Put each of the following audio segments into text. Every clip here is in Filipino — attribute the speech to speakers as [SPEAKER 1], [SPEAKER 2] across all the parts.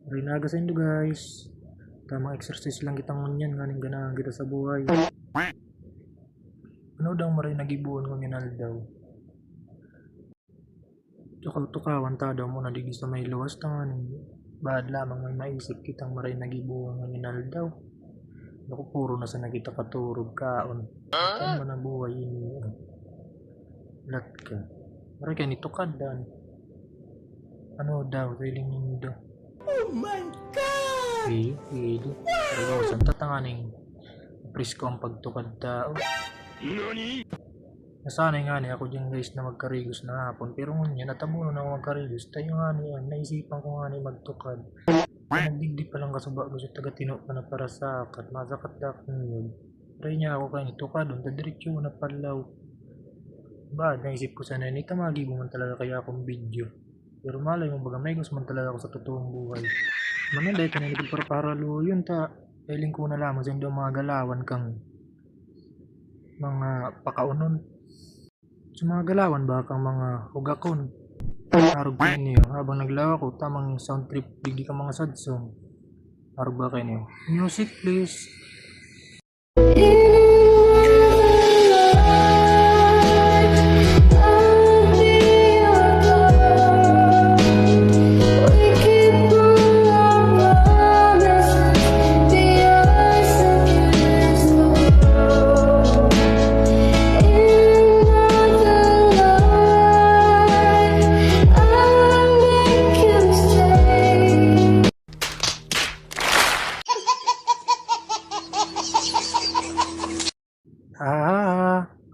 [SPEAKER 1] Rinaga sa indo guys. Tamang exercise lang kitang nganyan nganing ganahan kita sa buhay. Ano daw maray nagibuon ng ginaldaw. Tukaw-tukawan ta daw mo na digdi sa may luwas tangan. Baad lamang may maisip kitang maray nagibuon ng ginaldaw. Naku puro na sa nakita katurog kaon. Saan man ang buhay ini. Lat ka. Maray kayo nitukad dan. Ano daw, feeling nindo.
[SPEAKER 2] Oh my God!
[SPEAKER 1] Pwede. Pero saan tatanganing presko ang pagtukad tao. Nasanay nga ni ako dyan guys na magkarigos na hapon. Pero ngunyan natabuno na ako magkarigos. Tayo nga niyan, naisipan ko nga ni magtukad. Nagdigdi pa lang kasaba ko sa taga-tino pa na para sa akat. Masakat na ako yun. Try niya ako kayo tukad doon. Tadiretso na palaw. Baad naisip ko sana ni tamagi mo man talaga kaya akong video. Pero malay mo baga may gusto man talaga ako sa totoong buhay. Manalay ka na nito para yun ta. Kailing ko na lamang sa hindi mga galawan kang mga pakaunon. Sa mga galawan ba kang mga hugakon. Arog kayo niyo. Habang naglawa ko, tamang sound trip digdi ka mga sad song. Arog ba kayo niyo? Music please.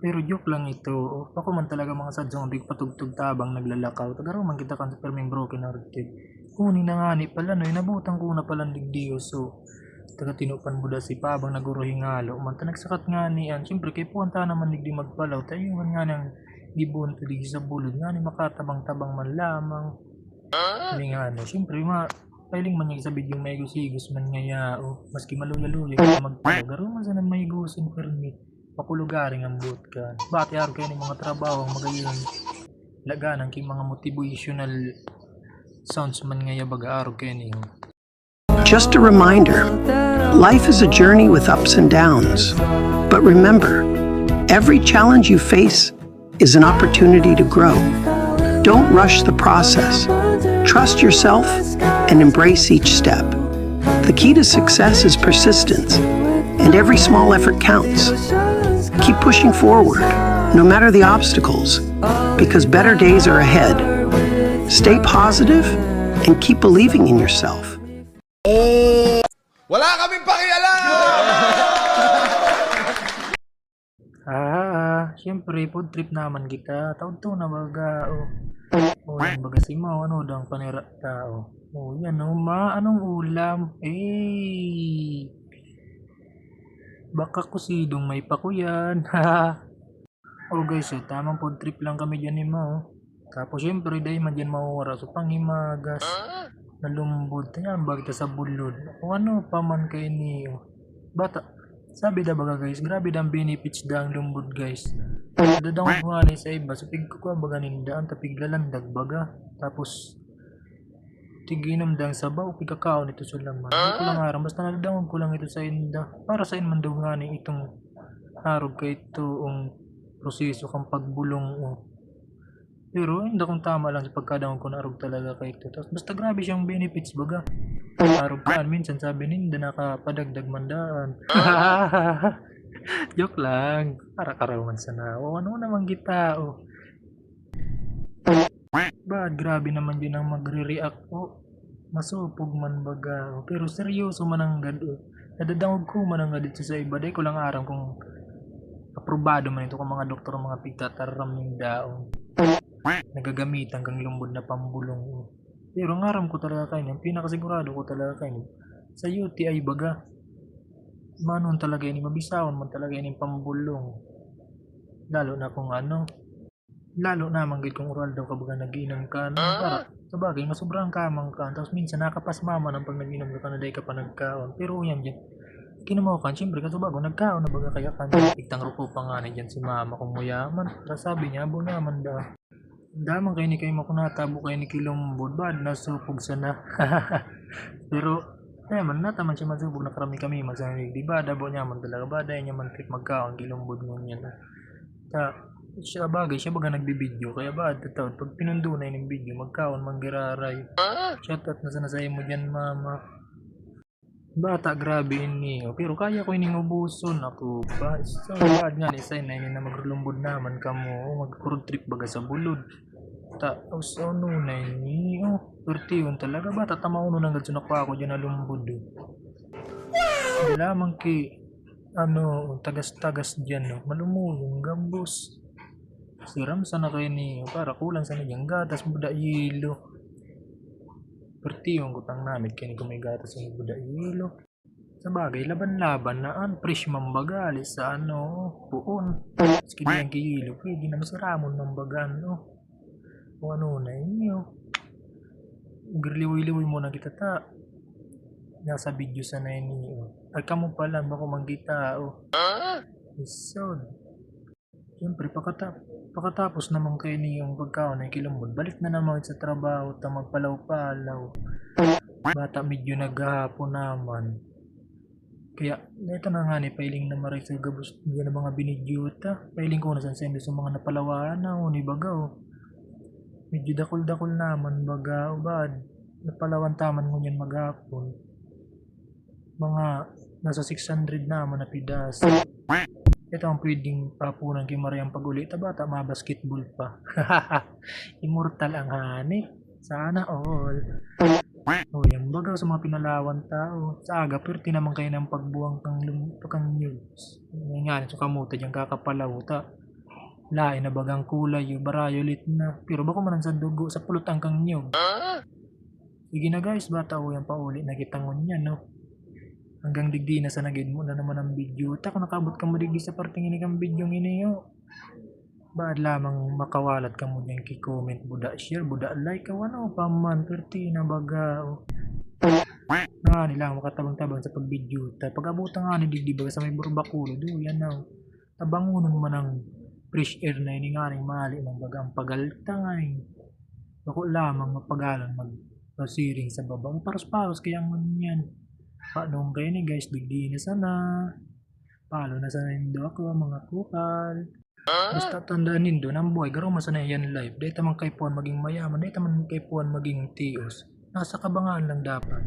[SPEAKER 1] Pero joke lang ito. Ako man talaga mga sadsong big patugtog tabang naglalakaw. Tagaraw man kita kan sa perming broken hearted. Kuni na nga ni pala no, inabutan ko na palang digdiyo. So, taga tinupan mo da si pabang naguruhing halo. Man ta nagsakat nga ni yan. Siyempre kay puwanta naman digdi magpalaw. Tayo nga nang gibon to digdi sa bulod. Nga ni makatabang-tabang man lamang. Hindi nga no. Siyempre pailing man yung sa bidyong may gusigos man nga yao. Maski maluya-luya ka magpalaw. Garo man sana may gusin permit. Papulugaring ang boot ka. Bati araw kayo ng mga trabaho ang magayon. Laganan kay mga motivational sounds man nga baga araw kayo niyo.
[SPEAKER 3] Just a reminder, life is a journey with ups and downs. But remember, every challenge you face is an opportunity to grow. Don't rush the process. Trust yourself and embrace each step. The key to success is persistence, and every small effort counts. Keep pushing forward, no matter the obstacles, because better days are ahead. Stay positive and keep believing in yourself.
[SPEAKER 2] Wala kaming pakialam!
[SPEAKER 1] Siyempre, food trip naman kita. Taon-taon na baga, yan baga si Mau, ano daw ang panira tao. Yan anong ulam? Baka kusidong may pakuyan. Guys, tamang food trip lang kami dyan ni Mau. Tapos siyempre, dahil man dyan mawara. So, pangimagas. Nalumbod. Ayan, bagta sa bulod. O ano pa man kayo niyo. Bata. Sabi da baga guys, grabe dang benefits da ang lumbod guys. Dadang ko nga sa iba. So, pig ko baga nindaan. Tapig lalandag baga. Tapos, tiginom dang sabaw, pigkakaon ito sa laman. Hindi ko lang aram, basta nagdangog ko lang ito sa inda. Para sa man daw nga ni itong harog ka itong proseso kang pagbulong. Pero hindi kong tama lang sa pagkadangog ko na harog talaga ka ito. Tapos basta grabe siyang benefits baga. Harog ka, minsan sabi ninda nakapadagdag mandaan. Joke lang, para karawan sa na. Ano naman kita Bad, grabe naman yun ang magre-react masupog man baga pero seryoso man ang gado. Nadadangog ko man ang dito sa iba. Day ko lang aram kung aprobado man ito kung mga doktor mga pigtataram ng daong nagagamitan kang lumbod na pambulong. Pero ang aram ko talaga kayo, ang pinakasigurado ko talaga kayo sa UTI baga manon talaga ini mabisawan man talaga ini pambulong. Lalo na kung lalo na manggit kung oral daw kabaga nag-inom ka para sabagay masobrang kamang ka tapos minsan nakapasmama ng pag nag-inom ka na day ka pa nagkaon pero yan dyan kinumaw ka siyempre kasubago nagkaon na baga kaya ka pigtang rupo pa nga na dyan si mama kung muyaman sabi niya abo naman da damang kayo ni kayo makunatabo kayo ni kilumbod bad nasupog sana Pero man nataman siya magsubok na karami kami magsanig. Di ba dabo niya man talaga ba dahil niya man trip magkaon gilumbod mo niya na. Siya bagay siya baga nagbibideo kaya ba taon pag pinundunay ng video magkaon manggiraray. Shoutout na sana sa mo dyan mama. Bata grabe ini pero kaya ko ining ubuson ako pa. So bad nga ni say na ini na maglulumbod naman kamo mag road trip baga sa bulod. Tapos ano na ini pertiyon talaga ba tatamauno nang gadso na ako dyan na lumbod. Hindi lamang ki tagas-tagas dyan no. Malumulong gambos. Siram sana kayo ni para kulang sana dyan gatas buda yelo. Pertiyon kutang namin kini kung may gatas yung buda yelo. Sa bagay laban-laban na fresh mambagali sa puon. Skid yang kiyelo pwede na masaramon mambagan o ano na inyo. Girliwi-liwi mo na kita ta. Nasa video sana ini ay kamo pala bako manggita isod. Siyempre pakatapos naman kayo niyong pagkaon ay kilambod balik na naman sa trabaho ta magpalaw-palaw. Bata medyo naghahapon naman. Kaya ito na nga ni pailing na maray sa gabos diyan ng mga binidyuta. Pailing ko na sa sendo sa mga napalawan na ni bagaw. Medyo dakol-dakol naman baga bad. Napalawan taman mo yan maghapon. Mga nasa 600 naman na pidas. Ito ang pwedeng papunan kay Mariang pag-uli. Bata basketball pa. Immortal ang hani. Sana all. Yung bagaw sa mga pinalawan tao. Sa aga, pero naman kayo ng pagbuwang kang news. Yung nga, so kamuta dyan kakapalaw ta. Lain na bagang kulay, yung barayolit na. Pero bako manan sa dugo, sa pulot ang kang nyug. Sige na guys, bata yung pauli na kitangon yan hanggang digdi na sa nagid mo na naman ang video. Kung nakabot ka mo digdi sa parting ini kang video nginiyo. Baad lamang makawalat ka mo dyan ki-comment, buda share, buda like, paman, perti na baga. Nga nila makatabang-tabang sa pag-video. Pag abutan nga ni digdi baga sa may burbakulo, yan tabangunan mo ng fresh air na ini nga rin mali ng baga ang pagalta nga bako lamang mapagalan magpasiring sa baba. Paros-paros kaya ngun yan. Paano kayo ni guys, digdi na sana. Palo na sana nindo ako mga kupal. Basta tandaan nindo ng buhay, garo masana yan live. Dahil tamang kay puan maging mayaman, dahil tamang kay puan maging tios. Nasa kabangaan lang dapat.